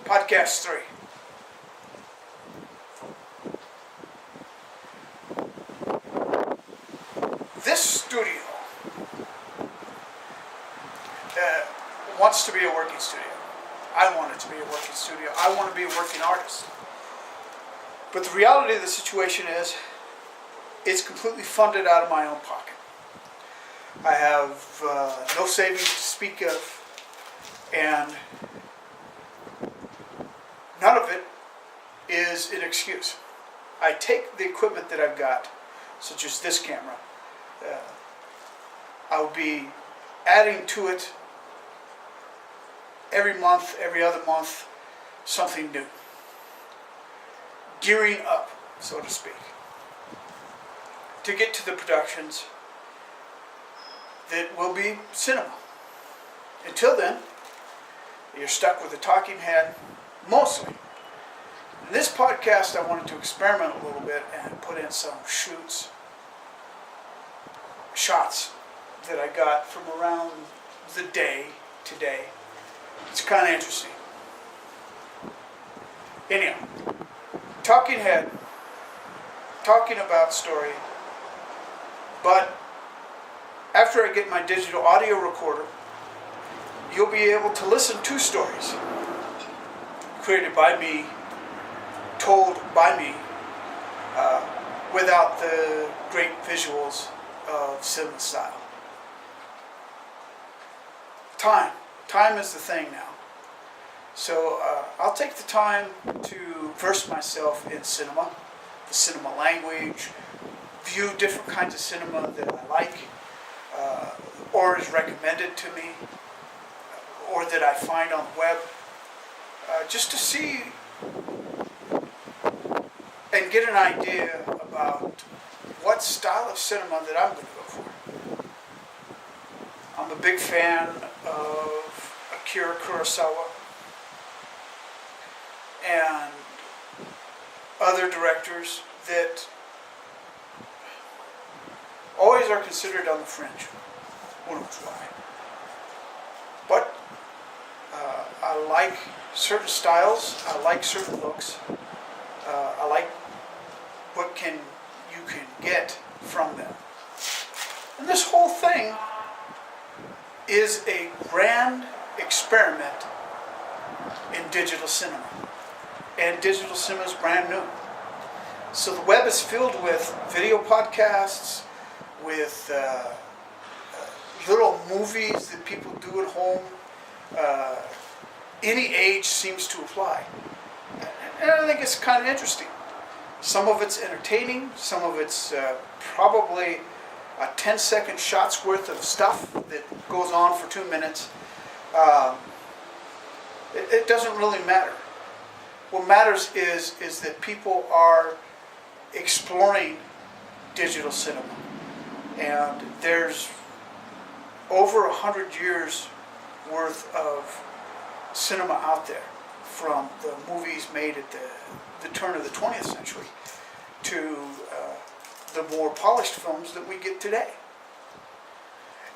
Podcast 3. This studio wants to be a working studio. I want it to be a working studio. I want to be a working artist. But the reality of the situation is, it's completely funded out of my own pocket. I have no savings to speak of, and none of it is an excuse. I take the equipment that I've got, such as this camera, I will be adding to it every month, every other month, something new. Gearing up, so to speak, to get to the productions that will be cinema. Until then, you're stuck with a talking head, mostly. In this podcast, I wanted to experiment a little bit and put in some shots that I got from around the day today. It's kind of interesting. Anyhow, talking head, talking about story, but after I get my digital audio recorder, you'll be able to listen to stories created by me, told by me, without the great visuals of cinema style. Time is the thing now. So I'll take the time to verse myself in cinema, the cinema language, view different kinds of cinema that I like, or is recommended to me, or that I find on the web, just to see and get an idea about what style of cinema that I'm going to go for. I'm a big fan of Akira Kurosawa and other directors that always are considered on the fringe. Who knows why? But I like certain styles. I like certain looks. I like what you can get from them. And this whole thing is a grand experiment in digital cinema. And digital cinema is brand new. So the web is filled with video podcasts, with little movies that people do at home. Any age seems to apply. And I think it's kind of interesting. Some of it's entertaining, some of it's probably a 10-second shot's worth of stuff that goes on for 2 minutes. It doesn't really matter. What matters is that people are exploring digital cinema. And there's over 100 years worth of cinema out there, from the movies made at the turn of the 20th century to the more polished films that we get today.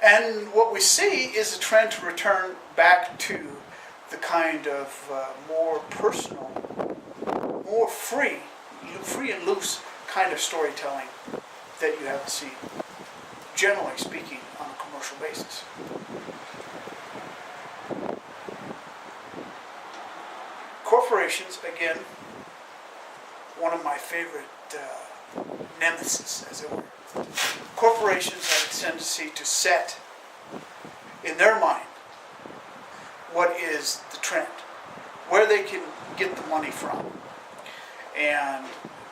And what we see is a trend to return back to the kind of more personal, more free and loose kind of storytelling that you haven't seen, generally speaking, on a commercial basis. Corporations, again, one of my favorite nemesis, as it were. Corporations have a tendency to set in their mind what is the trend, where they can get the money from. And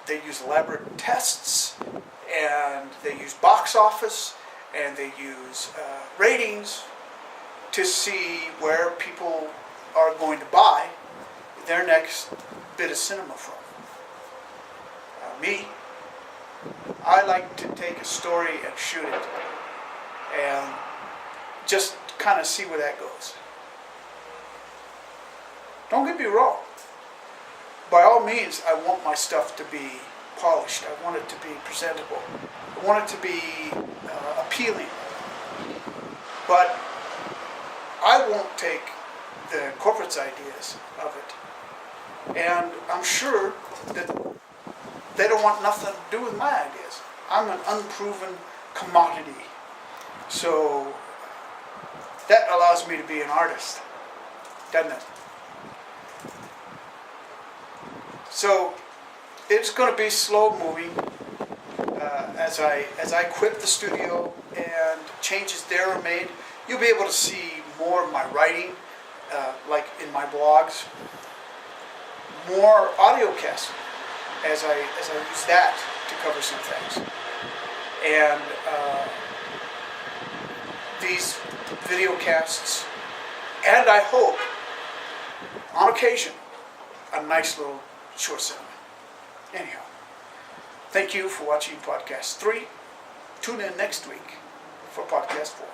they use elaborate tests, and they use box office, and they use ratings to see where people are going to buy their next bit of cinema from. Me, I like to take a story and shoot it and just kind of see where that goes. Don't get me wrong. By all means, I want my stuff to be polished. I want it to be presentable. I want it to be appealing. But I won't take the corporate's ideas of it And I'm sure that they don't want nothing to do with my ideas. I'm an unproven commodity. So that allows me to be an artist, doesn't it? So it's going to be slow moving as I quit the studio and changes there are made. You'll be able to see more of my writing, like in my blogs, more audio casting as I use that to cover some things, and these video casts, and I hope on occasion a nice little short cinema. Anyhow, thank you for watching Podcast 3. Tune in next week for Podcast 4.